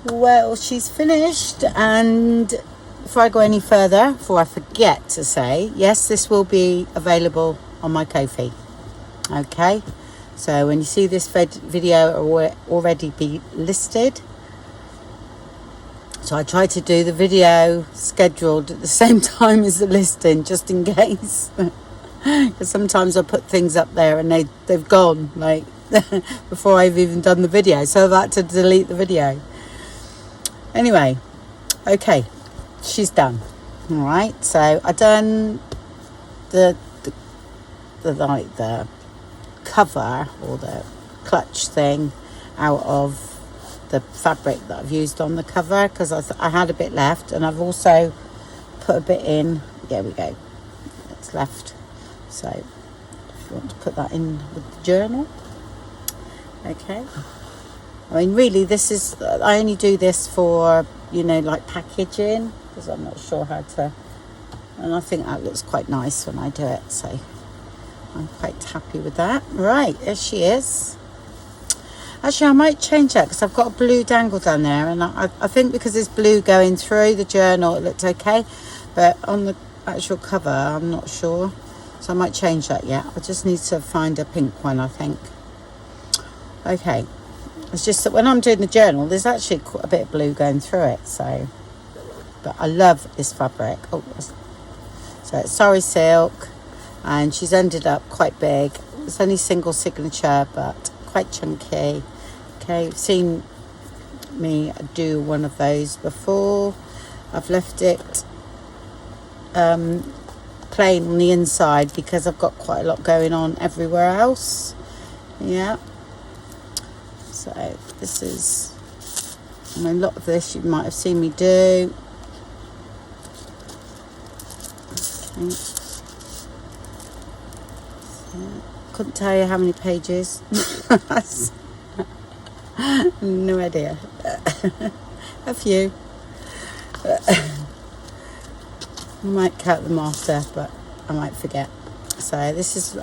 Well, she's finished, and before I go any further, before I forget to say, yes, this will be available on my Ko-fi. Okay, so when you see this video, it will already be listed. So I try to do the video scheduled at the same time as the listing, just in case. Because sometimes I put things up there and they've gone, like, before I've even done the video. So I've had to delete the video. Anyway, okay, she's done. All right, so I done the cover or the clutch thing out of the fabric that I've used on the cover, because I had a bit left, and I've also put a bit in. There we go, it's left. So if you want to put that in with the journal, okay. I mean, really, this is, I only do this for, you know, like packaging, because I'm not sure how to, and I think that looks quite nice when I do it, so I'm quite happy with that. Right, there she is. Actually, I might change that, because I've got a blue dangle down there, and I think because there's blue going through the journal, it looked okay, but on the actual cover, I'm not sure, so I might change that yet. I just need to find a pink one, I think. Okay. It's just that when I'm doing the journal, there's actually quite a bit of blue going through it. So, but I love this fabric. Oh, so it's Sorry Silk, and she's ended up quite big. It's only single signature, but quite chunky. Okay, you've seen me do one of those before. I've left it plain on the inside because I've got quite a lot going on everywhere else. Yeah. So this is, I mean, a lot of this you might have seen me do. Okay. So, couldn't tell you how many pages. No idea. A few. I might count them after, but I might forget. So this is,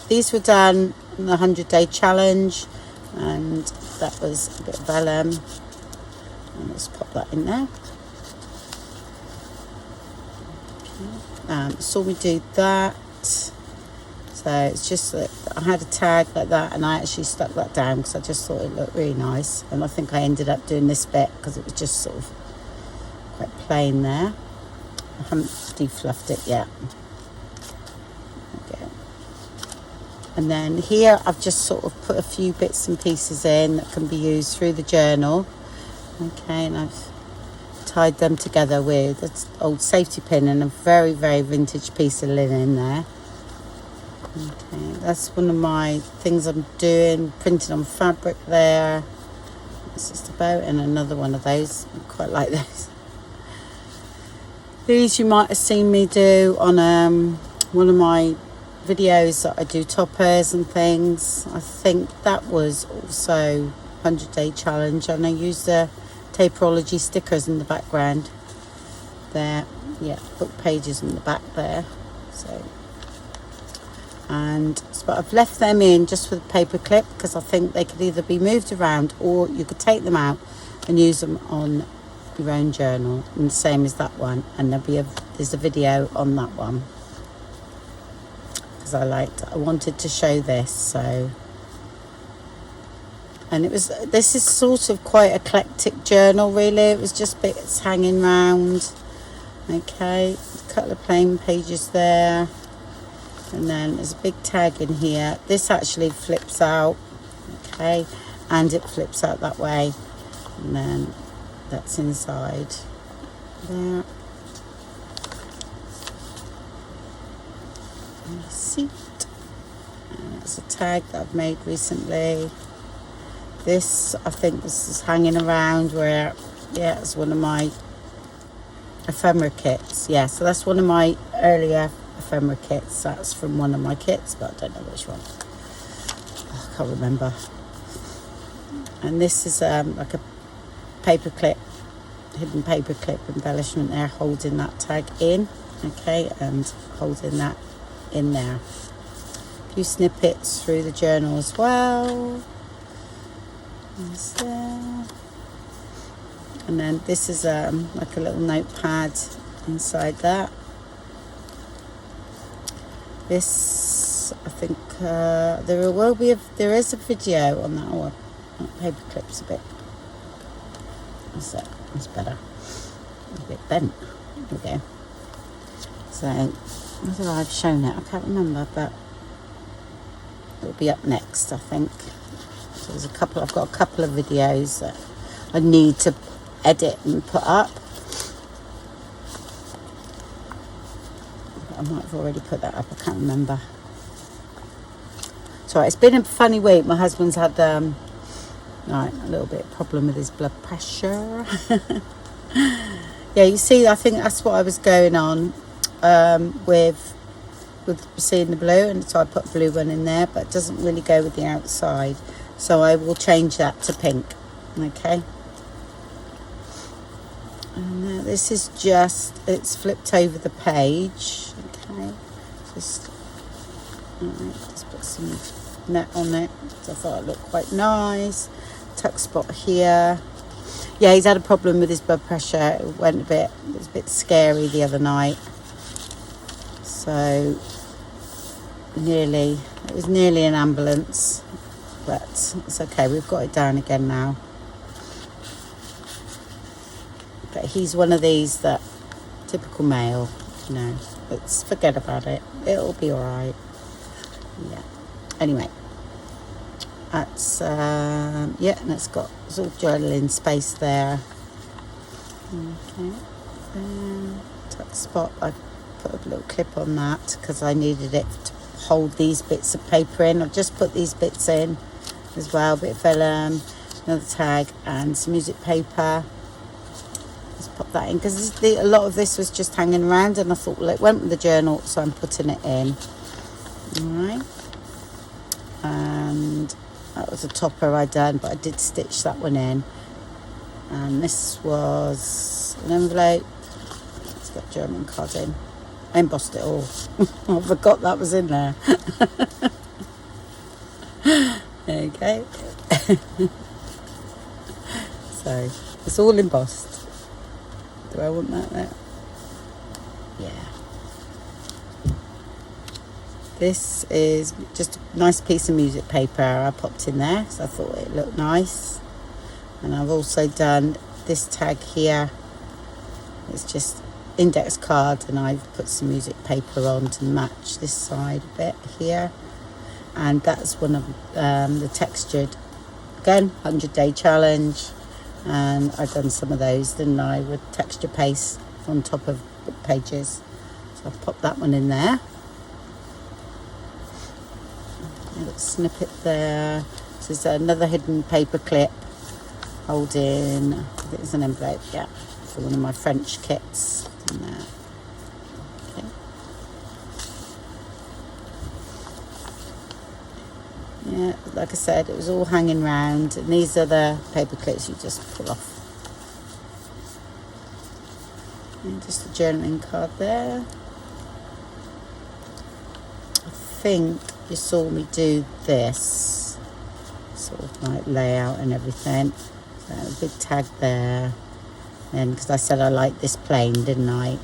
these were done in the 100-day challenge. And that was a bit of vellum, and let's pop that in there. Okay. Saw me do that, so it's just that I had a tag like that, and I actually stuck that down because I just thought it looked really nice, and I think I ended up doing this bit because it was just sort of quite plain there. I haven't defluffed it yet. And then here I've just sort of put a few bits and pieces in that can be used through the journal. Okay, and I've tied them together with an old safety pin and a very, very vintage piece of linen there. Okay, that's one of my things I'm doing, printed on fabric there. It's just a bow and another one of those. I quite like those. These you might have seen me do on one of my videos that I do toppers and things. I think that was also 100-day challenge, and I used the Taperology stickers in the background there. Yeah, book pages in the back there. So, but I've left them in just with a paper clip because I think they could either be moved around or you could take them out and use them on your own journal, and the same as that one, and there's a video on that one. I wanted to show this, so, and this is sort of quite eclectic journal really. It was just bits hanging round. Okay, a couple of plain pages there, and then there's a big tag in here. This actually flips out, okay, and it flips out that way, and then that's inside there. Seat, and it's a tag that I've made recently. This, I think this is hanging around where, yeah, it's one of my ephemera kits. Yeah, so that's one of my earlier ephemera kits. That's from one of my kits, but I don't know which one. I can't remember. And this is like a paper clip, hidden paper clip embellishment there, holding that tag in. Okay, and holding that in there. A few snippets through the journal as well. There's there. And then this is like a little notepad inside that. This, I think, there is a video on that. Oh, that paper clip's a bit. That's it. That's better. A bit bent. There we go. So, whether I've shown it, I can't remember, but it'll be up next, I think. So I've got a couple of videos that I need to edit and put up. I might have already put that up, I can't remember. Sorry, it's been a funny week. My husband's had a little bit of problem with his blood pressure. Yeah, you see, I think that's what I was going on with seeing the blue, and so I put a blue one in there, but it doesn't really go with the outside. So I will change that to pink. Okay. And this is it's flipped over the page. Okay. Just put some net on it. So I thought it looked quite nice. Tuck spot here. Yeah, he's had a problem with his blood pressure. It was a bit scary the other night. So it was nearly an ambulance, but it's okay. We've got it down again now. But he's one of these that typical male, let's forget about it. It'll be all right. Yeah. Anyway, that's and it's all journaling space there. Okay. Tuck spot. I put a little clip on that because I needed it to hold these bits of paper in. I've just put these bits in as well. A bit of vellum, another tag, and some music paper. Let's pop that in because a lot of this was just hanging around, and I thought, well, it went with the journal, so I'm putting it in. Alright. And that was a topper I done, but I did stitch that one in. And this was an envelope. It's got German card in. I embossed it all. I forgot that was in there. There you go. So it's all embossed. Do I want that there? Yeah. This is just a nice piece of music paper I popped in there, so I thought it looked nice. And I've also done this tag here. It's just index card, and I've put some music paper on to match this side a bit here. And that's one of the textured, again, 100-day challenge. And I've done some of those, didn't I, with texture paste on top of book pages. So I've popped that one in there. A little snippet there. This is another hidden paper clip holding, I think it's an envelope, yeah, for one of my French kits. In there. Okay. Yeah, like I said, it was all hanging round, and these are the paper clips you just pull off. And just a journaling card there. I think you saw me do this sort of like layout and everything. So a big tag there. And because I said I like this plain, didn't I?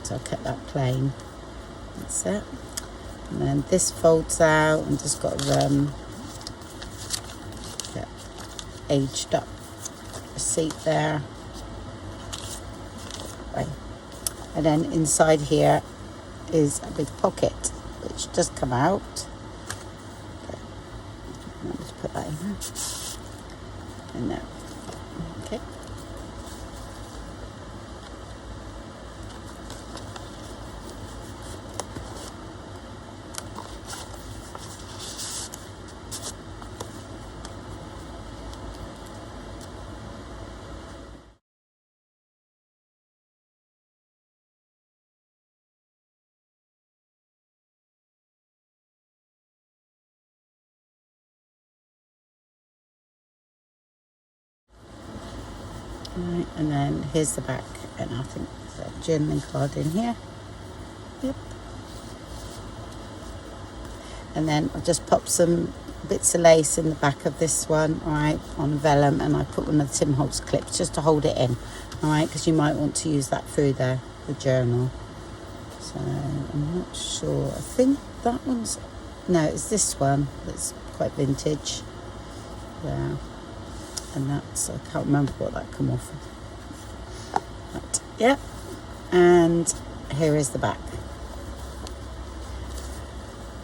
So I kept that plain. That's it. And then this folds out and just got aged up receipt there. Right. And then inside here is a big pocket which just come out. Okay. I'll just put that in there. In there. Okay. Right, and then here's the back, and I think there's a journaling card in here. Yep. And then I'll just pop some bits of lace in the back of this one, all right, on vellum, and I put one of the Tim Holtz clips just to hold it in, all right, because you might want to use that through the journal. So I'm not sure. I think that one's, no, it's this one that's quite vintage. Yeah, and that's, I can't remember what that come off of. But, yeah, and here is the back.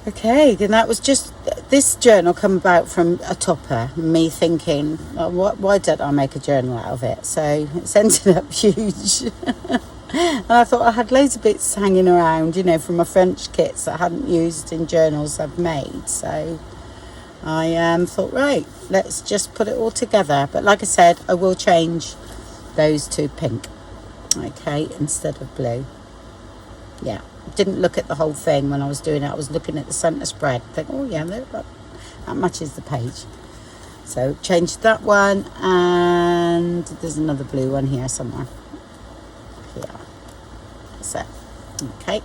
Okay, then that was just, this journal come about from a topper, me thinking, oh, why don't I make a journal out of it? So it's ended up huge. And I thought I had loads of bits hanging around, you know, from my French kits that I hadn't used in journals I've made. So I thought, right, let's just put it all together. But like I said, I will change those to pink, okay, instead of blue. Yeah, didn't look at the whole thing when I was doing it. I was looking at the centre spread, think, oh yeah, that matches the page. So changed that one, and there's another blue one here somewhere. Here, that's it. Okay,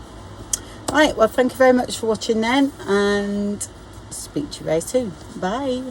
right, well, thank you very much for watching then, and speak to you very soon. Bye.